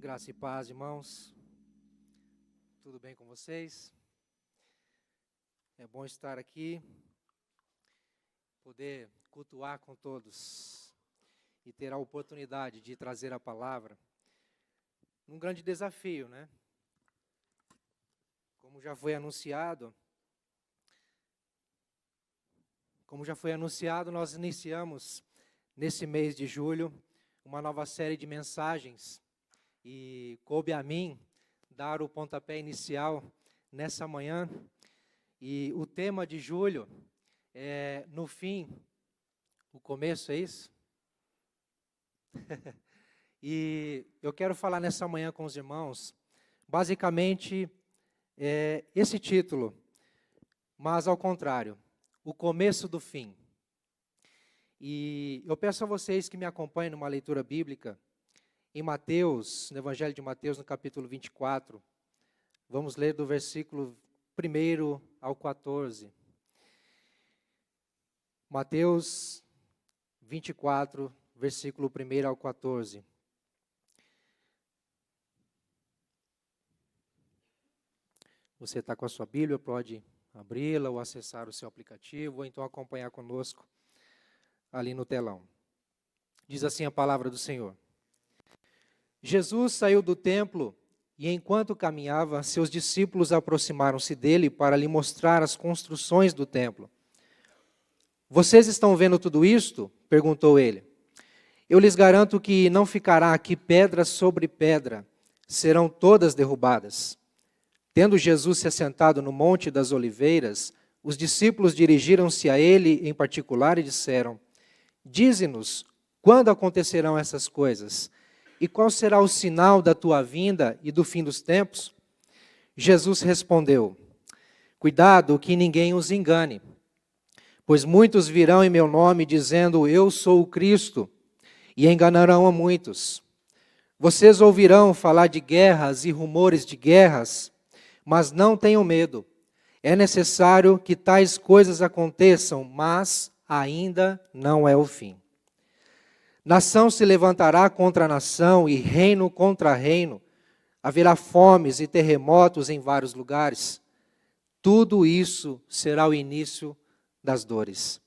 Graça e paz, irmãos. Tudo bem com vocês? É bom estar aqui, poder cultuar com todos e ter a oportunidade de trazer a palavra. Um grande desafio, né? Como já foi anunciado, nós iniciamos nesse mês de julho uma nova série de mensagens. E coube a mim dar o pontapé inicial nessa manhã. E o tema de julho é, no fim, o começo, é isso? E eu quero falar nessa manhã com os irmãos, basicamente, esse título, mas ao contrário, o começo do fim. E eu peço a vocês que me acompanhem numa leitura bíblica, em Mateus, no Evangelho de Mateus, no capítulo 24, vamos ler do versículo 1 ao 14. Mateus 24, versículo 1 ao 14. Você está com a sua Bíblia, pode abri-la ou acessar o seu aplicativo, ou então acompanhar conosco ali no telão. Diz assim a palavra do Senhor. Jesus saiu do templo e, enquanto caminhava, seus discípulos aproximaram-se dele para lhe mostrar as construções do templo. Vocês estão vendo tudo isto? Perguntou ele. Eu lhes garanto que não ficará aqui pedra sobre pedra, serão todas derrubadas. Tendo Jesus se assentado no Monte das Oliveiras, os discípulos dirigiram-se a ele em particular e disseram: Dize-nos, quando acontecerão essas coisas? E qual será o sinal da tua vinda e do fim dos tempos? Jesus respondeu: Cuidado que ninguém os engane, pois muitos virão em meu nome dizendo, eu sou o Cristo, e enganarão a muitos. Vocês ouvirão falar de guerras e rumores de guerras, mas não tenham medo. É necessário que tais coisas aconteçam, mas ainda não é o fim. Nação se levantará contra nação e reino contra reino. Haverá fomes e terremotos em vários lugares. Tudo isso será o início das dores.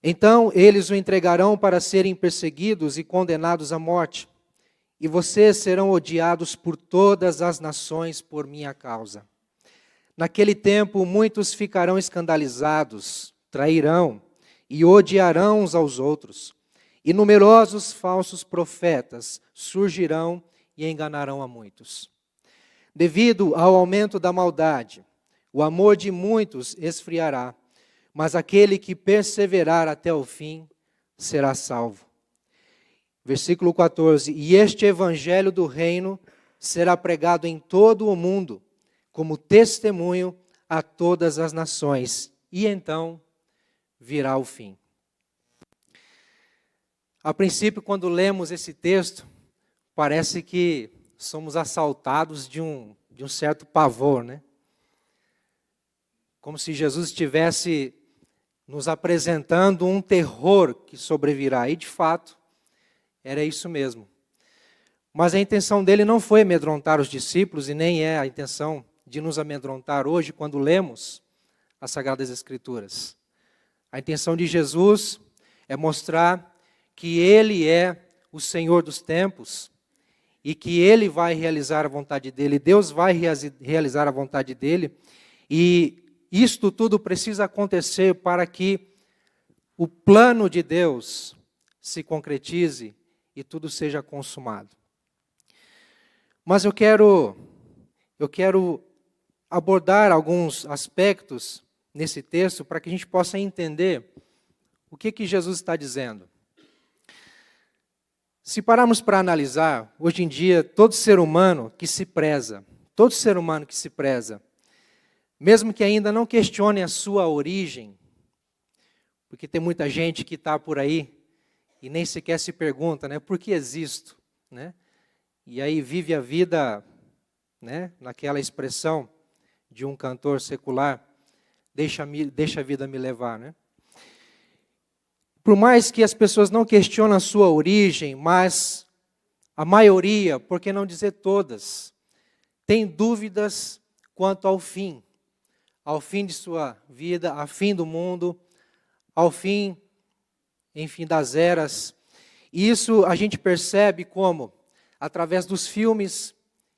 Então eles o entregarão para serem perseguidos e condenados à morte. E vocês serão odiados por todas as nações por minha causa. Naquele tempo muitos ficarão escandalizados, trairão e odiarão uns aos outros. E numerosos falsos profetas surgirão e enganarão a muitos. Devido ao aumento da maldade, o amor de muitos esfriará, mas aquele que perseverar até o fim será salvo. Versículo 14. E este evangelho do reino será pregado em todo o mundo, como testemunho a todas as nações, e então virá o fim. A princípio, quando lemos esse texto, parece que somos assaltados de um certo pavor, né? Como se Jesus estivesse nos apresentando um terror que sobrevirá. E, de fato, era isso mesmo. Mas a intenção dele não foi amedrontar os discípulos, e nem é a intenção de nos amedrontar hoje, quando lemos as Sagradas Escrituras. A intenção de Jesus é mostrar que Ele é o Senhor dos tempos e que Ele vai realizar a vontade dEle, Deus vai realizar a vontade dEle, e isto tudo precisa acontecer para que o plano de Deus se concretize e tudo seja consumado. Mas eu quero abordar alguns aspectos nesse texto para que a gente possa entender o que Jesus está dizendo. Se pararmos para analisar, hoje em dia, todo ser humano que se preza, mesmo que ainda não questione a sua origem, porque tem muita gente que está por aí e nem sequer se pergunta, né, por que existo? Né? E aí vive a vida, né, naquela expressão de um cantor secular, deixa a vida me levar, né? Por mais que as pessoas não questionem a sua origem, mas a maioria, por que não dizer todas, tem dúvidas quanto ao fim de sua vida, ao fim do mundo, ao fim, enfim, das eras. E isso a gente percebe como? Através dos filmes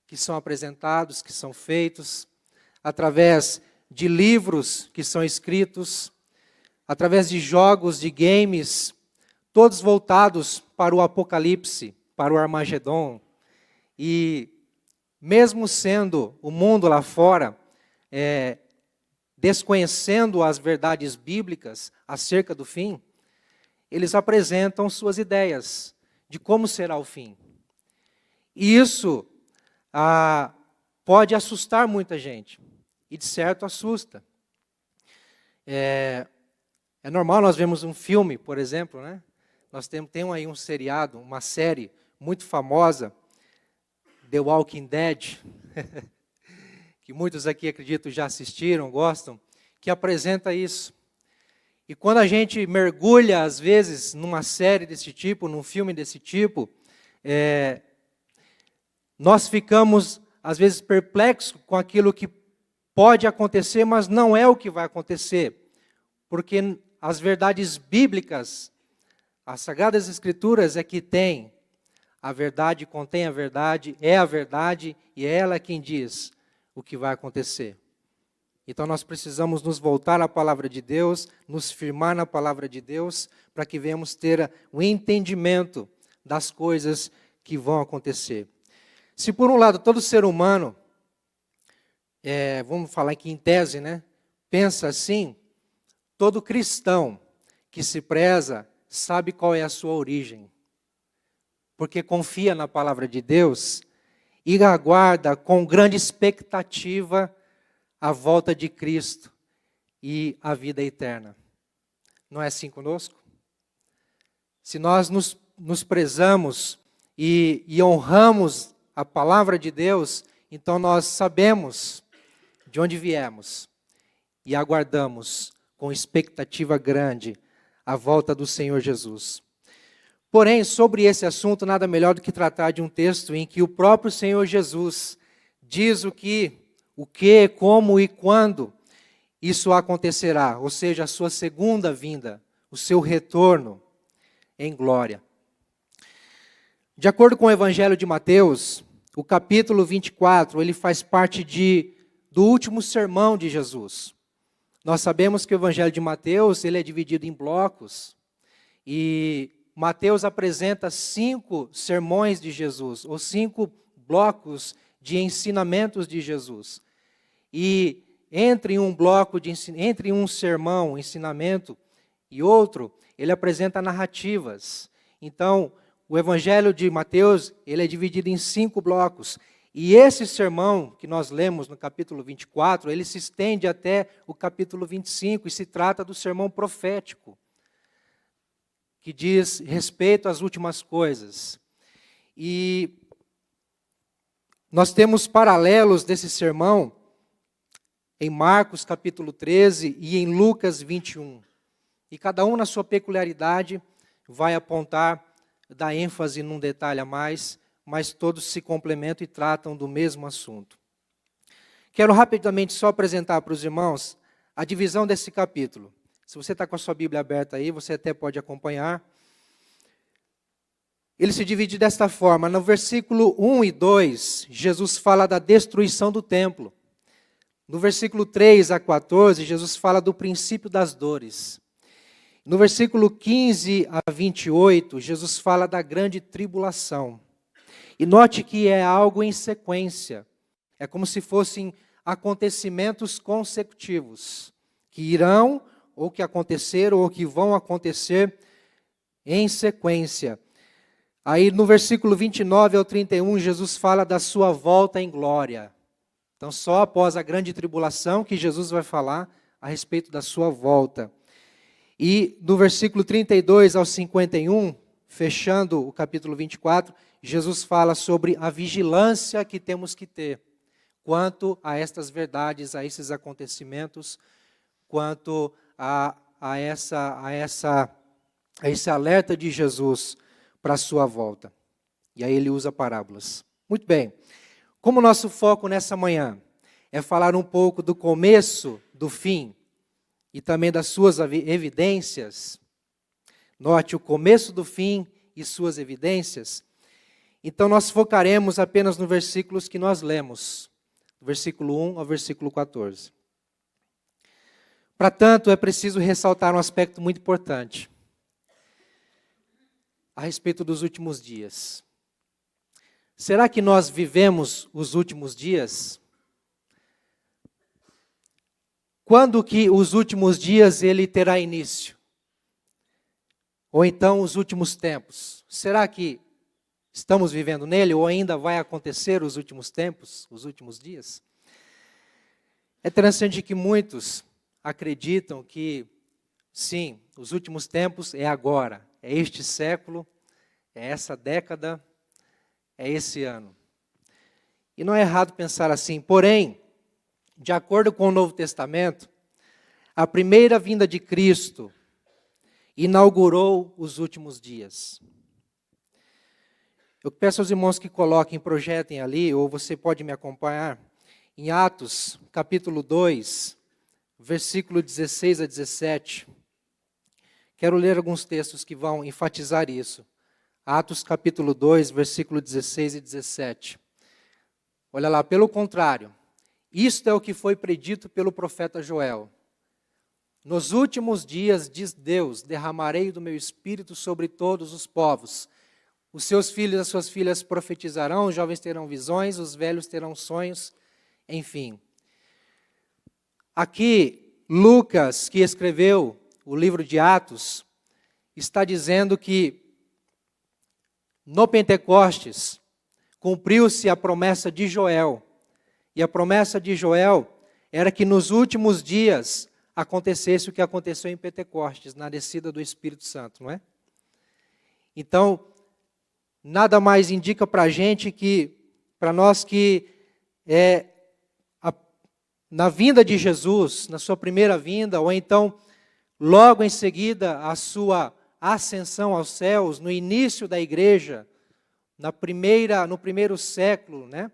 que são apresentados, que são feitos, através de livros que são escritos, através de jogos, de games, todos voltados para o Apocalipse, para o Armagedon. E mesmo sendo o mundo lá fora, desconhecendo as verdades bíblicas acerca do fim, eles apresentam suas ideias de como será o fim. E isso pode assustar muita gente. E de certo assusta. É normal nós vemos um filme, por exemplo, né? Nós temos aí um seriado, uma série muito famosa, The Walking Dead, que muitos aqui acredito já assistiram, gostam, que apresenta isso. E quando a gente mergulha, às vezes, numa série desse tipo, num filme desse tipo, nós ficamos, às vezes, perplexos com aquilo que pode acontecer, mas não é o que vai acontecer. Porque as verdades bíblicas, as Sagradas Escrituras é que tem a verdade, contém a verdade, é a verdade, e é ela quem diz o que vai acontecer. Então nós precisamos nos voltar à palavra de Deus, nos firmar na palavra de Deus, para que venhamos ter o entendimento das coisas que vão acontecer. Se por um lado todo ser humano, vamos falar aqui em tese, né, pensa assim, todo cristão que se preza sabe qual é a sua origem, porque confia na palavra de Deus e aguarda com grande expectativa a volta de Cristo e a vida eterna. Não é assim conosco? Se nós nos prezamos e honramos a palavra de Deus, então nós sabemos de onde viemos e aguardamos com expectativa grande a volta do Senhor Jesus. Porém, sobre esse assunto, nada melhor do que tratar de um texto em que o próprio Senhor Jesus diz o que, como e quando isso acontecerá, ou seja, a sua segunda vinda, o seu retorno em glória. De acordo com o Evangelho de Mateus, o capítulo 24, ele faz parte do último sermão de Jesus. Nós sabemos que o Evangelho de Mateus, ele é dividido em blocos, e Mateus apresenta 5 sermões de Jesus, ou 5 blocos de ensinamentos de Jesus. E entre um sermão, ensinamento, e outro, ele apresenta narrativas. Então, o Evangelho de Mateus, ele é dividido em 5 blocos. E esse sermão que nós lemos no capítulo 24, ele se estende até o capítulo 25, e se trata do sermão profético, que diz respeito às últimas coisas. E nós temos paralelos desse sermão em Marcos capítulo 13 e em Lucas 21. E cada um na sua peculiaridade vai apontar, dar ênfase num detalhe a mais, mas todos se complementam e tratam do mesmo assunto. Quero rapidamente só apresentar para os irmãos a divisão desse capítulo. Se você está com a sua Bíblia aberta aí, você até pode acompanhar. Ele se divide desta forma. No versículo 1 e 2, Jesus fala da destruição do templo. No versículo 3 a 14, Jesus fala do princípio das dores. No versículo 15 a 28, Jesus fala da grande tribulação. E note que é algo em sequência. É como se fossem acontecimentos consecutivos, que irão, ou que aconteceram, ou que vão acontecer em sequência. Aí no versículo 29 ao 31, Jesus fala da sua volta em glória. Então só após a grande tribulação que Jesus vai falar a respeito da sua volta. E do versículo 32 ao 51, fechando o capítulo 24, Jesus fala sobre a vigilância que temos que ter quanto a estas verdades, a esses acontecimentos, quanto a esse alerta de Jesus para a sua volta. E aí ele usa parábolas. Muito bem. Como o nosso foco nessa manhã é falar um pouco do começo, do fim, e também das suas evidências, note o começo do fim e suas evidências, então nós focaremos apenas nos versículos que nós lemos, do versículo 1 ao versículo 14. Para tanto, é preciso ressaltar um aspecto muito importante a respeito dos últimos dias. Será que nós vivemos os últimos dias? Quando que os últimos dias ele terá início? Ou então os últimos tempos? Será que estamos vivendo nele ou ainda vai acontecer os últimos tempos, os últimos dias? É interessante que muitos acreditam que, sim, os últimos tempos é agora, é este século, é essa década, é esse ano. E não é errado pensar assim, porém, de acordo com o Novo Testamento, a primeira vinda de Cristo inaugurou os últimos dias. Eu peço aos irmãos que coloquem, projetem ali, ou você pode me acompanhar, em Atos, capítulo 2, versículo 16 a 17. Quero ler alguns textos que vão enfatizar isso. Atos, capítulo 2, versículo 16 e 17. Olha lá, pelo contrário, isto é o que foi predito pelo profeta Joel. Nos últimos dias, diz Deus, derramarei do meu espírito sobre todos os povos. Os seus filhos e as suas filhas profetizarão, os jovens terão visões, os velhos terão sonhos, enfim. Aqui, Lucas, que escreveu o livro de Atos, está dizendo que no Pentecostes cumpriu-se a promessa de Joel. E a promessa de Joel era que nos últimos dias acontecesse o que aconteceu em Pentecostes, na descida do Espírito Santo, não é? Então, nada mais indica para a gente que, para nós que na vinda de Jesus, na sua primeira vinda, ou então logo em seguida a sua ascensão aos céus, no início da igreja, no primeiro século, né?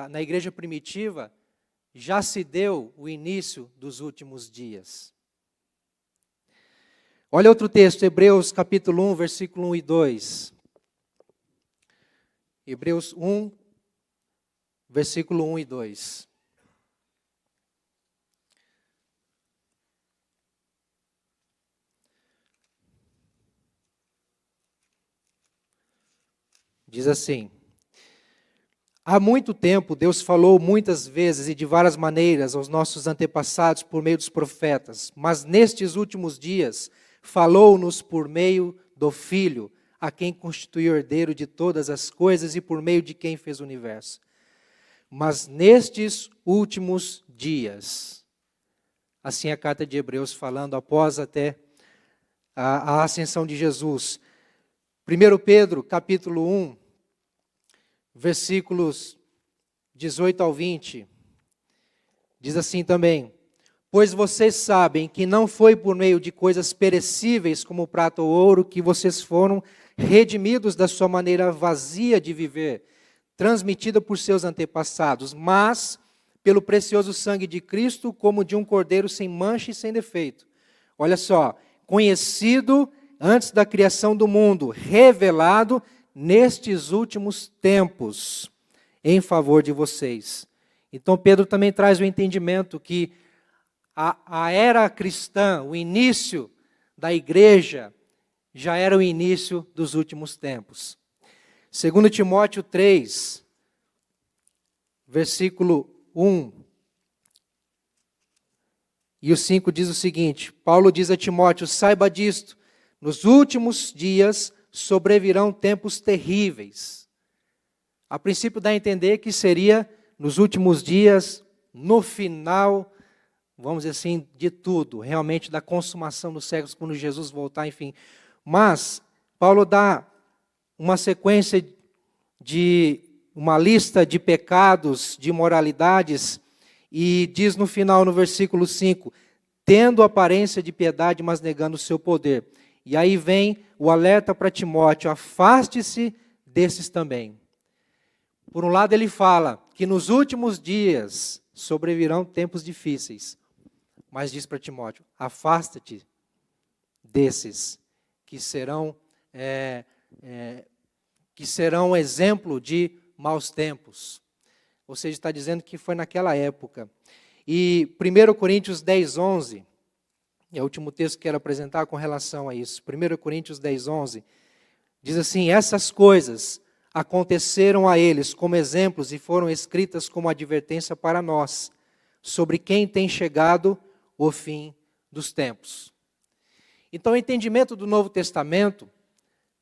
Na igreja primitiva, já se deu o início dos últimos dias. Olha outro texto, Hebreus capítulo 1, versículo 1 e 2. Hebreus 1, versículo 1 e 2. Diz assim: há muito tempo Deus falou muitas vezes e de várias maneiras aos nossos antepassados por meio dos profetas, mas nestes últimos dias falou-nos por meio do Filho, a quem constituiu herdeiro de todas as coisas e por meio de quem fez o universo. Mas nestes últimos dias, assim a carta de Hebreus falando após até a ascensão de Jesus. 1 Pedro, capítulo 1, versículos 18 ao 20, diz assim também: pois vocês sabem que não foi por meio de coisas perecíveis como prata ou ouro que vocês foram redimidos da sua maneira vazia de viver, transmitida por seus antepassados, mas pelo precioso sangue de Cristo, como de um cordeiro sem mancha e sem defeito. Olha só, conhecido antes da criação do mundo, revelado nestes últimos tempos, em favor de vocês. Então Pedro também traz o entendimento que a era cristã, o início da igreja, já era o início dos últimos tempos. 2 Timóteo 3, versículo 1 e o 5 diz o seguinte: Paulo diz a Timóteo, saiba disto, nos últimos dias sobrevirão tempos terríveis. A princípio dá a entender que seria nos últimos dias, no final, vamos dizer assim, de tudo, realmente da consumação dos séculos, quando Jesus voltar, enfim. Mas Paulo dá uma sequência de uma lista de pecados, de imoralidades, e diz no final, no versículo 5, tendo aparência de piedade, mas negando o seu poder. E aí vem o alerta para Timóteo, afaste-se desses também. Por um lado, ele fala que nos últimos dias sobrevirão tempos difíceis, mas diz para Timóteo: afasta-te desses que serão exemplo de maus tempos. Ou seja, está dizendo que foi naquela época. E 1 Coríntios 10, 11, é o último texto que quero apresentar com relação a isso. 1 Coríntios 10, 11, diz assim: essas coisas aconteceram a eles como exemplos e foram escritas como advertência para nós, sobre quem tem chegado o fim dos tempos. Então, o entendimento do Novo Testamento,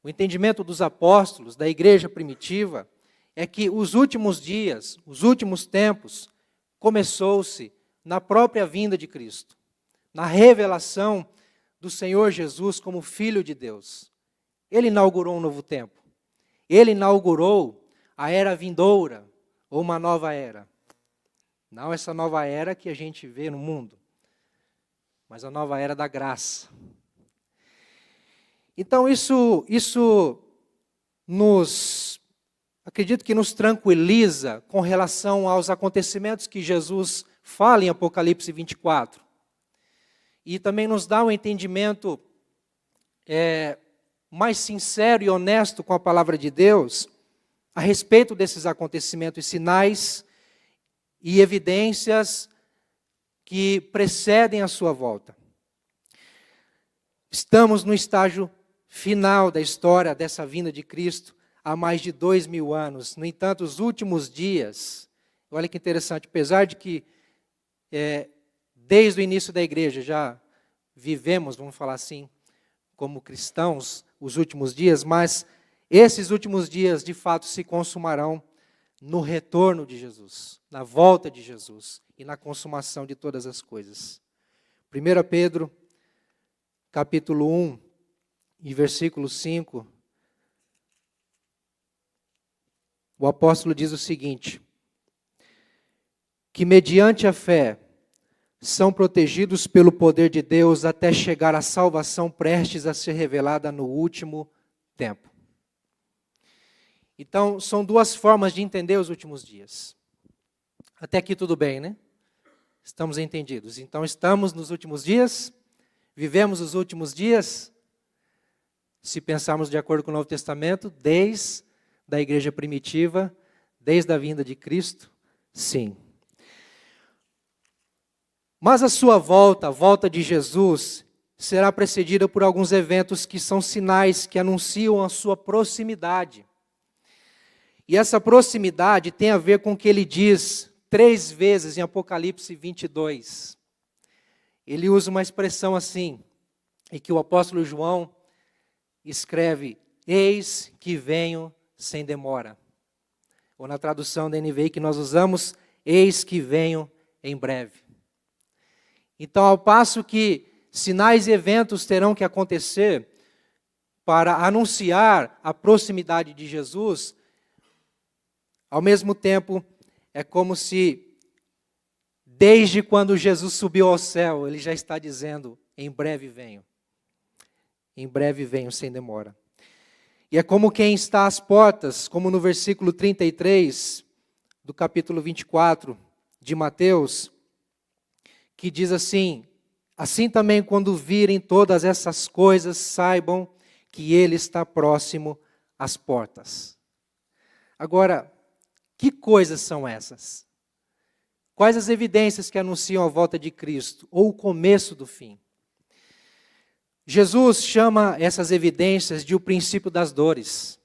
o entendimento dos apóstolos, da igreja primitiva, é que os últimos dias, os últimos tempos, começou-se na própria vinda de Cristo, na revelação do Senhor Jesus como Filho de Deus. Ele inaugurou um novo tempo. Ele inaugurou a era vindoura, ou uma nova era. Não essa nova era que a gente vê no mundo, mas a nova era da graça. Então isso acredito que nos tranquiliza com relação aos acontecimentos que Jesus fala em Apocalipse 24. E também nos dá um entendimento mais sincero e honesto com a palavra de Deus a respeito desses acontecimentos e sinais e evidências que precedem a sua volta. Estamos no estágio final da história dessa vinda de Cristo há mais de 2000 anos. No entanto, os últimos dias, olha que interessante, apesar de que desde o início da igreja já vivemos, vamos falar assim, como cristãos, os últimos dias, mas esses últimos dias de fato se consumarão no retorno de Jesus, na volta de Jesus e na consumação de todas as coisas. 1 Pedro, capítulo 1, e versículo 5, o apóstolo diz o seguinte: que mediante a fé são protegidos pelo poder de Deus até chegar à salvação prestes a ser revelada no último tempo. Então, são duas formas de entender os últimos dias. Até aqui tudo bem, né? Estamos entendidos. Então, estamos nos últimos dias, vivemos os últimos dias, se pensarmos de acordo com o Novo Testamento, desde a igreja primitiva, desde a vinda de Cristo, sim. Mas a sua volta, a volta de Jesus, será precedida por alguns eventos que são sinais que anunciam a sua proximidade. E essa proximidade tem a ver com o que ele diz 3 vezes em Apocalipse 22. Ele usa uma expressão assim, e que o apóstolo João escreve: eis que venho sem demora. Ou na tradução da NVI que nós usamos, eis que venho em breve. Então, ao passo que sinais e eventos terão que acontecer para anunciar a proximidade de Jesus, ao mesmo tempo, é como se, desde quando Jesus subiu ao céu, ele já está dizendo: em breve venho. Em breve venho, sem demora. E é como quem está às portas, como no versículo 33 do capítulo 24 de Mateus, que diz assim: assim também quando virem todas essas coisas, saibam que Ele está próximo às portas. Agora, que coisas são essas? Quais as evidências que anunciam a volta de Cristo, ou o começo do fim? Jesus chama essas evidências de o princípio das dores.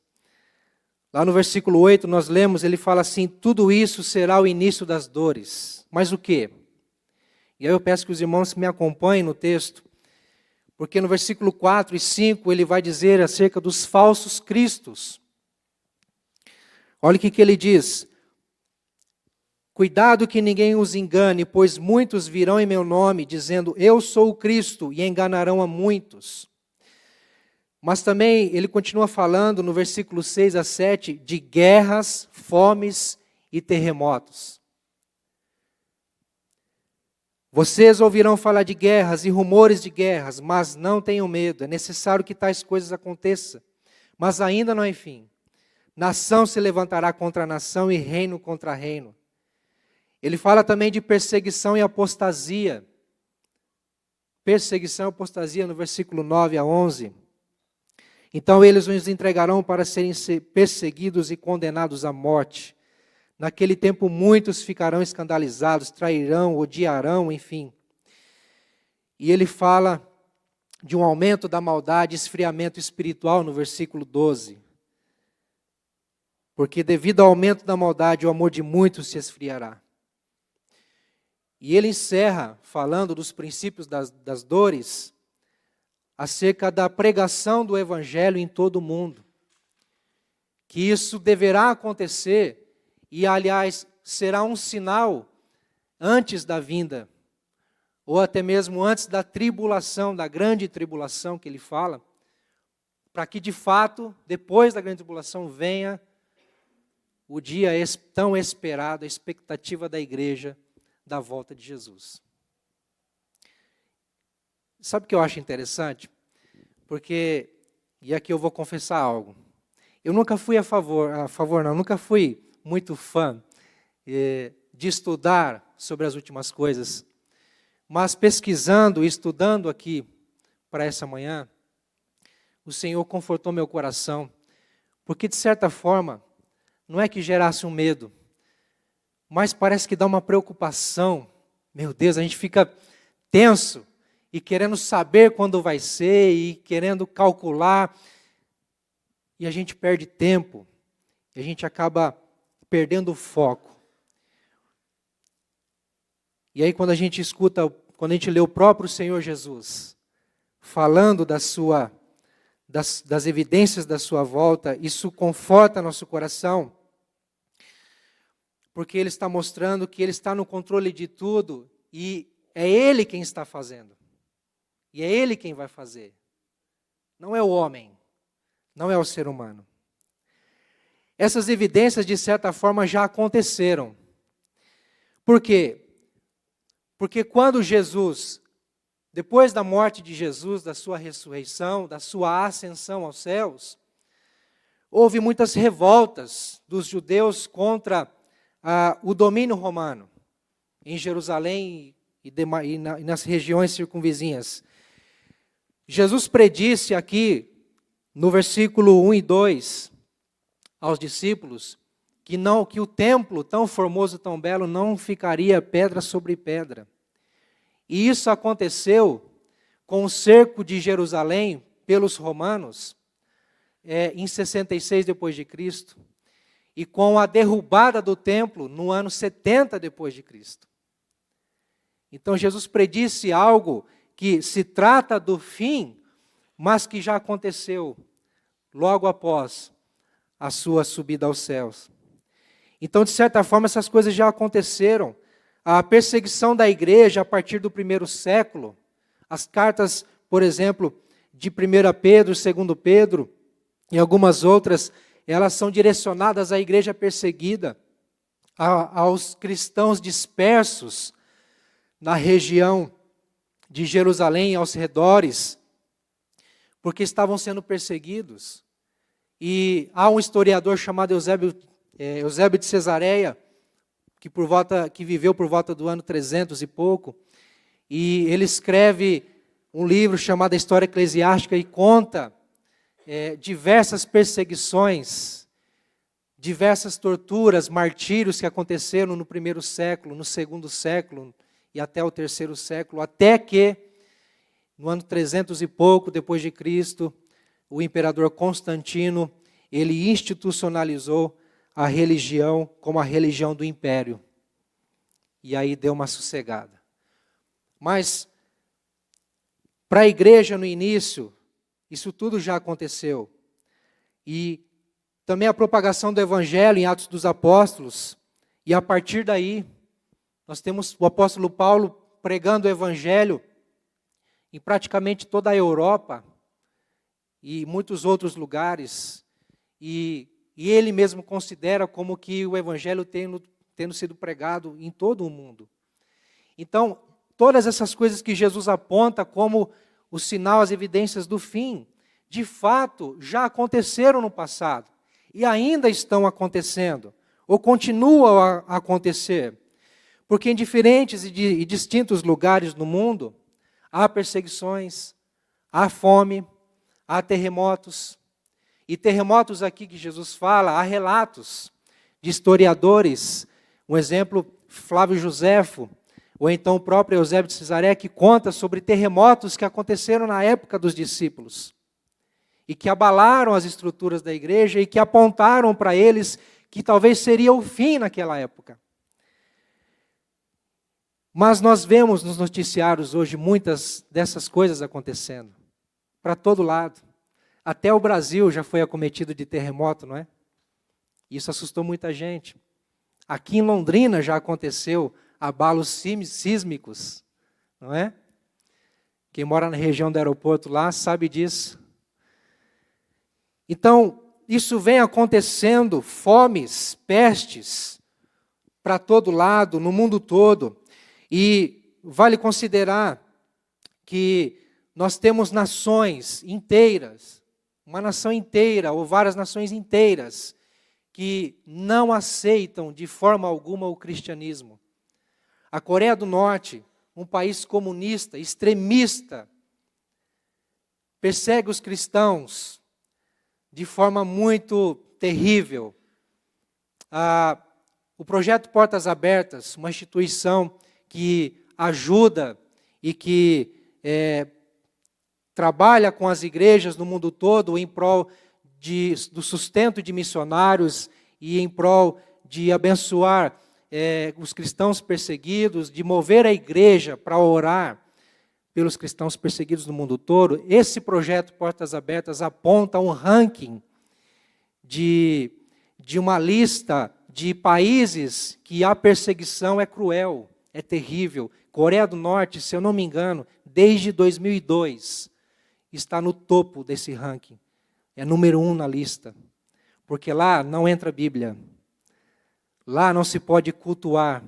Lá no versículo 8 nós lemos, ele fala assim: tudo isso será o início das dores. Mas o quê? E aí eu peço que os irmãos me acompanhem no texto, porque no versículo 4 e 5 ele vai dizer acerca dos falsos cristos. Olha o que ele diz: cuidado que ninguém os engane, pois muitos virão em meu nome, dizendo, eu sou o Cristo, e enganarão a muitos. Mas também ele continua falando no versículo 6 a 7, de guerras, fomes e terremotos. Vocês ouvirão falar de guerras e rumores de guerras, mas não tenham medo, é necessário que tais coisas aconteçam, mas ainda não é fim. Nação se levantará contra nação e reino contra reino. Ele fala também de perseguição e apostasia. Perseguição e apostasia no versículo 9 a 11. Então eles os entregarão para serem perseguidos e condenados à morte. Naquele tempo muitos ficarão escandalizados, trairão, odiarão, enfim. E ele fala de um aumento da maldade, esfriamento espiritual no versículo 12. Porque devido ao aumento da maldade, o amor de muitos se esfriará. E ele encerra falando dos princípios das dores, acerca da pregação do Evangelho em todo o mundo. Que isso deverá acontecer, e aliás, será um sinal antes da vinda, ou até mesmo antes da tribulação, da grande tribulação que ele fala, para que de fato, depois da grande tribulação, venha o dia tão esperado, a expectativa da igreja, da volta de Jesus. Sabe o que eu acho interessante? Porque, e aqui eu vou confessar algo, eu nunca fui nunca fui muito fã de estudar sobre as últimas coisas, mas pesquisando e estudando aqui para essa manhã, o Senhor confortou meu coração, porque de certa forma, não é que gerasse um medo, mas parece que dá uma preocupação. Meu Deus, a gente fica tenso e querendo saber quando vai ser e querendo calcular. E a gente perde tempo, e a gente acaba perdendo o foco. E aí quando a gente escuta, quando a gente lê o próprio Senhor Jesus falando das evidências da sua volta, isso conforta nosso coração, porque Ele está mostrando que Ele está no controle de tudo e é Ele quem está fazendo. E é Ele quem vai fazer. Não é o homem, não é o ser humano. Essas evidências, de certa forma, já aconteceram. Por quê? Porque quando Jesus, depois da morte de Jesus, da sua ressurreição, da sua ascensão aos céus, houve muitas revoltas dos judeus contra o domínio romano, em Jerusalém e nas regiões circunvizinhas. Jesus predisse aqui, no versículo 1 e 2, aos discípulos, que o templo, tão formoso, tão belo, não ficaria pedra sobre pedra. E isso aconteceu com o cerco de Jerusalém pelos romanos, em 66 depois de Cristo. E com a derrubada do templo no ano 70 depois de Cristo. Então Jesus predisse algo que se trata do fim, mas que já aconteceu logo após a sua subida aos céus. Então, de certa forma, essas coisas já aconteceram. A perseguição da igreja a partir do primeiro século, as cartas, por exemplo, de 1 Pedro, 2 Pedro e algumas outras, elas são direcionadas à igreja perseguida, aos cristãos dispersos na região de Jerusalém, aos redores, porque estavam sendo perseguidos. E há um historiador chamado Eusébio de Cesareia, que viveu por volta do ano 300 e pouco, e ele escreve um livro chamado A História Eclesiástica e conta diversas perseguições, diversas torturas, martírios que aconteceram no primeiro século, no segundo século e até o terceiro século, até que, no ano 300 e pouco depois de Cristo, o imperador Constantino, ele institucionalizou a religião como a religião do império. E aí deu uma sossegada. Mas, para a igreja no início, isso tudo já aconteceu. E também a propagação do Evangelho em Atos dos Apóstolos. E a partir daí, nós temos o apóstolo Paulo pregando o Evangelho em praticamente toda a Europa e muitos outros lugares. E ele mesmo considera como que o Evangelho tendo sido pregado em todo o mundo. Então, todas essas coisas que Jesus aponta como o sinal, as evidências do fim, de fato, já aconteceram no passado. E ainda estão acontecendo, ou continuam a acontecer. Porque em diferentes e distintos lugares no mundo, há perseguições, há fome, há terremotos. E terremotos aqui que Jesus fala, há relatos de historiadores. Um exemplo, Flávio Joséfo, ou então o próprio Eusébio de Cesaré, que conta sobre terremotos que aconteceram na época dos discípulos. E que abalaram as estruturas da igreja e que apontaram para eles que talvez seria o fim naquela época. Mas nós vemos nos noticiários hoje muitas dessas coisas acontecendo, para todo lado. Até o Brasil já foi acometido de terremoto, não é? Isso assustou muita gente. Aqui em Londrina já aconteceu abalos sísmicos, não é? Quem mora na região do aeroporto lá sabe disso. Então, isso vem acontecendo, fomes, pestes, para todo lado, no mundo todo. E vale considerar que nós temos nações inteiras, uma nação inteira, ou várias nações inteiras, que não aceitam de forma alguma o cristianismo. A Coreia do Norte, um país comunista, extremista, persegue os cristãos de forma muito terrível. O projeto Portas Abertas, uma instituição que ajuda e que trabalha com as igrejas no mundo todo em prol do sustento de missionários e em prol de abençoar os cristãos perseguidos, de mover a igreja para orar pelos cristãos perseguidos no mundo todo. Esse projeto Portas Abertas aponta um ranking de uma lista de países que a perseguição é cruel, é terrível. Coreia do Norte, se eu não me engano, desde 2002, está no topo desse ranking. É número 1 na lista. Porque lá não entra a Bíblia. Lá não se pode cultuar.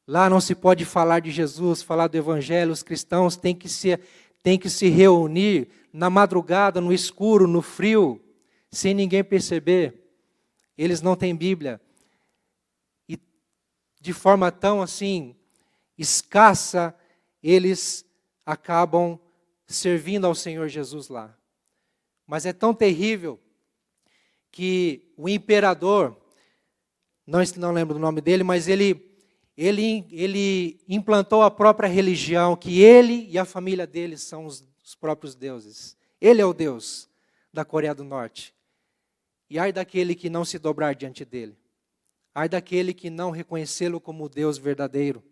Lá não se pode falar de Jesus, falar do Evangelho. Os cristãos têm que se reunir na madrugada, no escuro, no frio, sem ninguém perceber. Eles não têm Bíblia. E de forma tão assim, escassa, eles acabam servindo ao Senhor Jesus lá. Mas é tão terrível que o imperador, não lembro do nome dele, mas ele implantou a própria religião, que ele e a família dele são os próprios deuses. Ele é o Deus da Coreia do Norte. E ai daquele que não se dobrar diante dele. Ai daquele que não reconhecê-lo como Deus verdadeiro.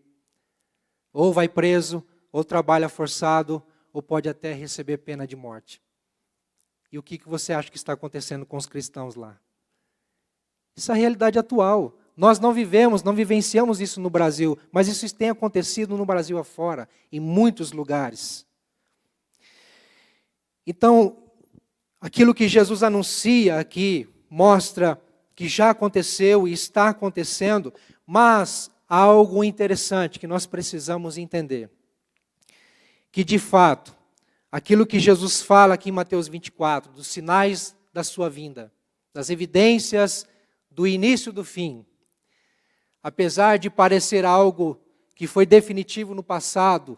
Ou vai preso, ou trabalha forçado, ou pode até receber pena de morte. E o que você acha que está acontecendo com os cristãos lá? Isso é a realidade atual. Nós não vivenciamos isso no Brasil, mas isso tem acontecido no Brasil afora, em muitos lugares. Então, aquilo que Jesus anuncia aqui, mostra que já aconteceu e está acontecendo, mas há algo interessante que nós precisamos entender. Que, de fato, aquilo que Jesus fala aqui em Mateus 24, dos sinais da sua vinda, das evidências do início do fim, apesar de parecer algo que foi definitivo no passado,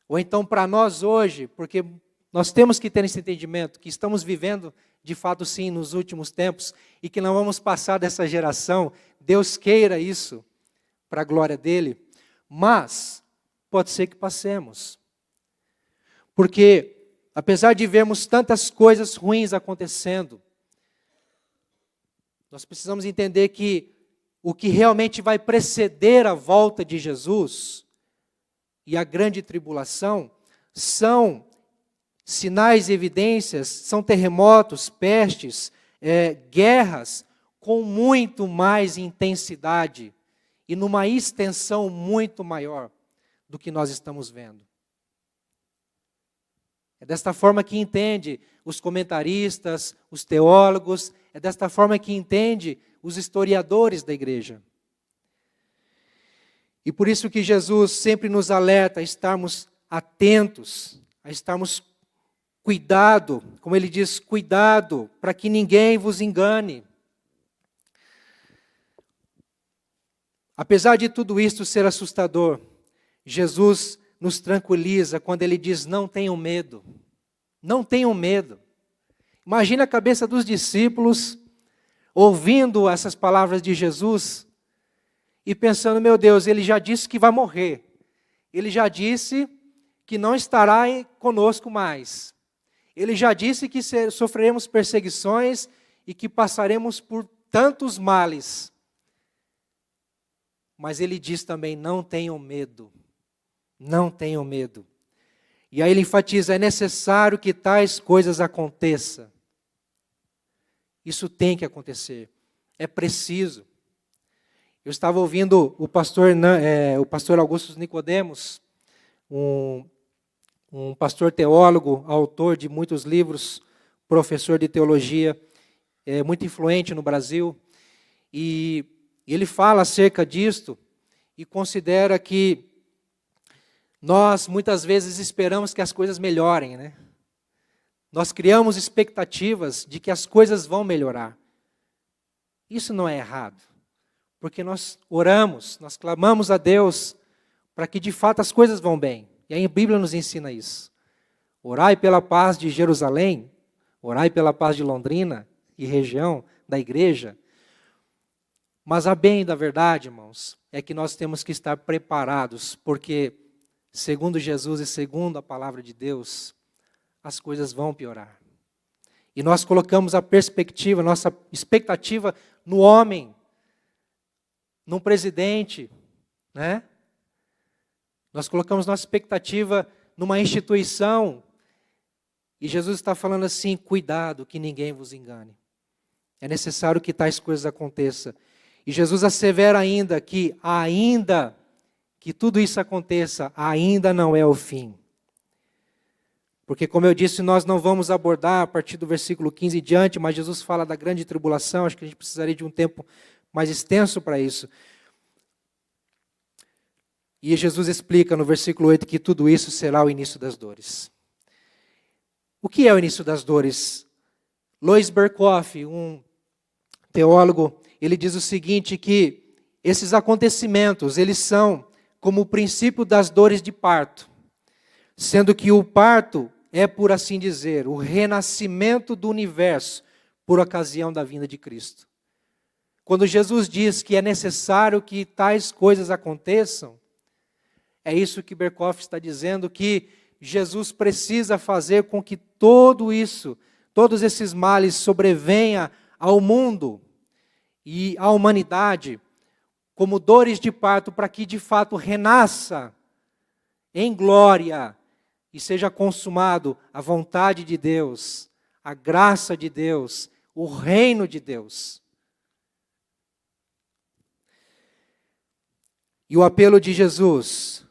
ou então para nós hoje, porque nós temos que ter esse entendimento, que estamos vivendo, de fato sim, nos últimos tempos, e que não vamos passar dessa geração, Deus queira isso, para a glória dEle, mas pode ser que passemos. Porque, apesar de vermos tantas coisas ruins acontecendo, nós precisamos entender que o que realmente vai preceder a volta de Jesus e a grande tribulação são sinais e evidências, são terremotos, pestes, guerras com muito mais intensidade e numa extensão muito maior do que nós estamos vendo. É desta forma que entende os comentaristas, os teólogos, é desta forma que entende os historiadores da igreja. E por isso que Jesus sempre nos alerta a estarmos atentos, a estarmos cuidado, como ele diz, cuidado, para que ninguém vos engane. Apesar de tudo isto ser assustador, Jesus nos tranquiliza quando Ele diz, não tenham medo. Não tenham medo. Imagina a cabeça dos discípulos ouvindo essas palavras de Jesus e pensando, meu Deus, Ele já disse que vai morrer. Ele já disse que não estará conosco mais. Ele já disse que sofreremos perseguições e que passaremos por tantos males. Mas Ele diz também, não tenham medo. Não tenham medo. E aí Ele enfatiza, é necessário que tais coisas aconteçam. Isso tem que acontecer. É preciso. Eu estava ouvindo o pastor Augusto Nicodemos, um pastor teólogo, autor de muitos livros, professor de teologia, muito influente no Brasil. E ele fala acerca disto e considera que nós muitas vezes esperamos que as coisas melhorem, né? Nós criamos expectativas de que as coisas vão melhorar. Isso não é errado, porque nós oramos, nós clamamos a Deus para que de fato as coisas vão bem. E aí a Bíblia nos ensina isso. Orai pela paz de Jerusalém, orai pela paz de Londrina e região da igreja. Mas a bem da verdade, irmãos, é que nós temos que estar preparados, porque segundo Jesus e segundo a palavra de Deus, as coisas vão piorar. E nós colocamos a perspectiva, nossa expectativa no homem, num presidente, né? Nós colocamos nossa expectativa numa instituição. E Jesus está falando assim, cuidado que ninguém vos engane. É necessário que tais coisas aconteçam. E Jesus assevera ainda que tudo isso aconteça, ainda não é o fim. Porque, como eu disse, nós não vamos abordar a partir do versículo 15 em diante, mas Jesus fala da grande tribulação, acho que a gente precisaria de um tempo mais extenso para isso. E Jesus explica no versículo 8 que tudo isso será o início das dores. O que é o início das dores? Lois Berkhoff, um teólogo, ele diz o seguinte, que esses acontecimentos, eles são como o princípio das dores de parto, sendo que o parto é, por assim dizer, o renascimento do universo por ocasião da vinda de Cristo. Quando Jesus diz que é necessário que tais coisas aconteçam, é isso que Berkhoff está dizendo, que Jesus precisa fazer com que tudo isso, todos esses males sobrevenham ao mundo e à humanidade como dores de parto, para que de fato renasça em glória e seja consumado a vontade de Deus, a graça de Deus, o reino de Deus. E o apelo de Jesus,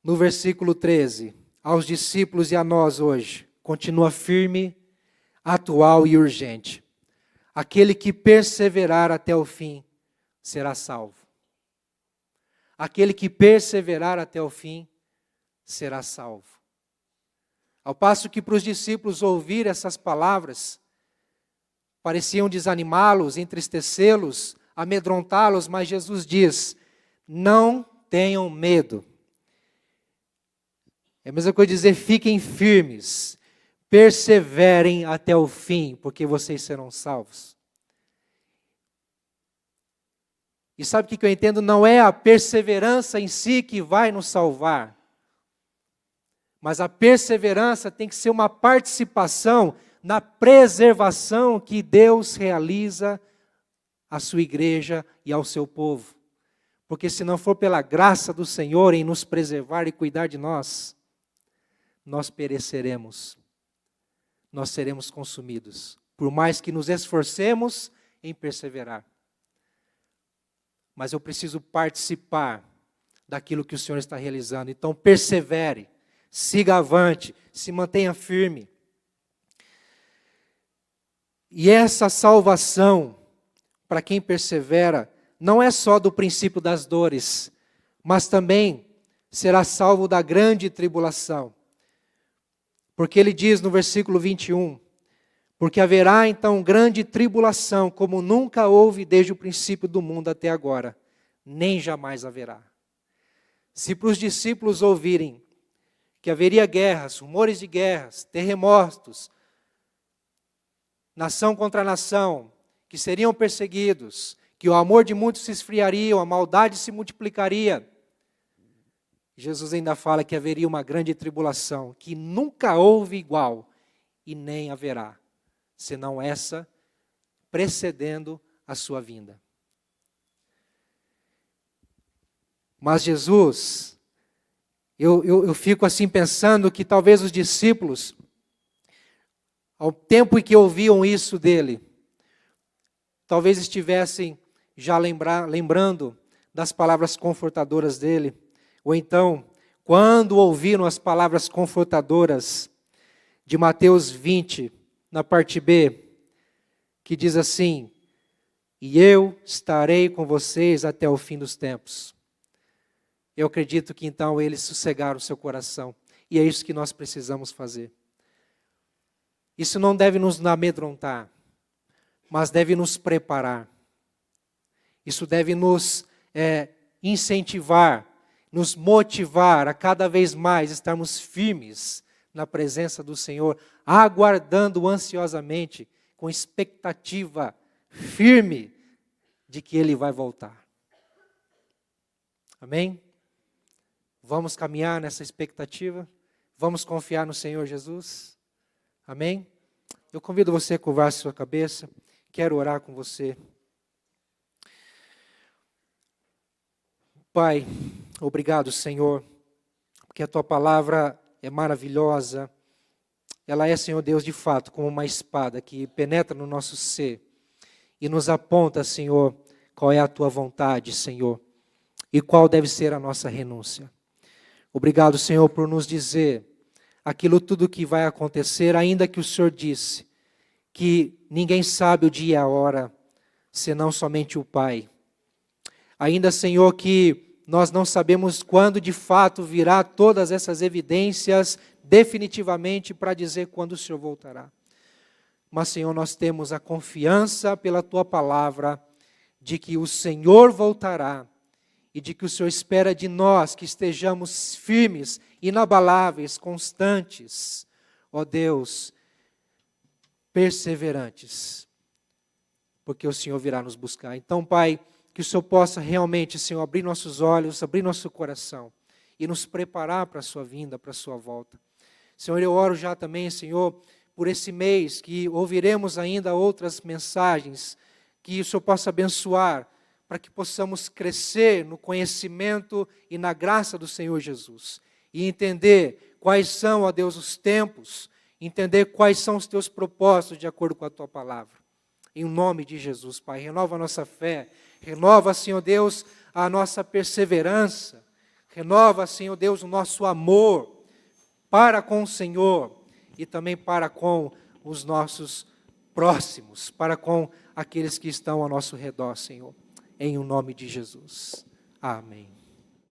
no versículo 13, aos discípulos e a nós hoje, continua firme, atual e urgente. Aquele que perseverar até o fim será salvo. Aquele que perseverar até o fim será salvo. Ao passo que para os discípulos ouvir essas palavras, pareciam desanimá-los, entristecê-los, amedrontá-los, mas Jesus diz, não tenham medo. É a mesma coisa dizer, fiquem firmes, perseverem até o fim, porque vocês serão salvos. E sabe o que eu entendo? Não é a perseverança em si que vai nos salvar, mas a perseverança tem que ser uma participação na preservação que Deus realiza à sua igreja e ao seu povo. Porque se não for pela graça do Senhor em nos preservar e cuidar de nós, nós pereceremos. Nós seremos consumidos, por mais que nos esforcemos em perseverar. Mas eu preciso participar daquilo que o Senhor está realizando. Então persevere, siga avante, se mantenha firme. E essa salvação, para quem persevera, não é só do princípio das dores, mas também será salvo da grande tribulação. Porque ele diz no versículo 21, porque haverá então grande tribulação, como nunca houve desde o princípio do mundo até agora, nem jamais haverá. Se para os discípulos ouvirem que haveria guerras, rumores de guerras, terremotos, nação contra nação, que seriam perseguidos, que o amor de muitos se esfriaria, a maldade se multiplicaria, Jesus ainda fala que haveria uma grande tribulação, que nunca houve igual e nem haverá, senão essa precedendo a sua vinda. Mas Jesus, eu fico assim pensando que talvez os discípulos, ao tempo em que ouviam isso dele, talvez estivessem já lembrando das palavras confortadoras dele, ou então, quando ouviram as palavras confortadoras de Mateus 20, na parte B, que diz assim: e eu estarei com vocês até o fim dos tempos. Eu acredito que então eles sossegaram o seu coração, e é isso que nós precisamos fazer. Isso não deve nos amedrontar, mas deve nos preparar. Isso deve nos incentivar, nos motivar a cada vez mais estarmos firmes na presença do Senhor, aguardando ansiosamente, com expectativa firme de que Ele vai voltar. Amém? Vamos caminhar nessa expectativa? Vamos confiar no Senhor Jesus? Amém? Eu convido você a curvar a sua cabeça, quero orar com você. Pai, obrigado, Senhor, porque a Tua palavra é maravilhosa. Ela é, Senhor Deus, de fato, como uma espada que penetra no nosso ser e nos aponta, Senhor, qual é a Tua vontade, Senhor, e qual deve ser a nossa renúncia. Obrigado, Senhor, por nos dizer aquilo tudo que vai acontecer, ainda que o Senhor disse que ninguém sabe o dia e a hora, senão somente o Pai. Ainda, Senhor, que nós não sabemos quando de fato virá todas essas evidências definitivamente para dizer quando o Senhor voltará. Mas, Senhor, nós temos a confiança pela Tua palavra de que o Senhor voltará e de que o Senhor espera de nós que estejamos firmes, inabaláveis, constantes, ó Deus, perseverantes, porque o Senhor virá nos buscar. Então, Pai, que o Senhor possa realmente, Senhor, abrir nossos olhos, abrir nosso coração e nos preparar para a sua vinda, para a sua volta. Senhor, eu oro já também, Senhor, por esse mês que ouviremos ainda outras mensagens, que o Senhor possa abençoar, para que possamos crescer no conhecimento e na graça do Senhor Jesus. E entender quais são, ó Deus, os tempos, entender quais são os Teus propósitos de acordo com a Tua palavra. Em nome de Jesus, Pai, renova a nossa fé, renova, Senhor Deus, a nossa perseverança, renova, Senhor Deus, o nosso amor para com o Senhor e também para com os nossos próximos, para com aqueles que estão ao nosso redor, Senhor. Em o nome de Jesus. Amém.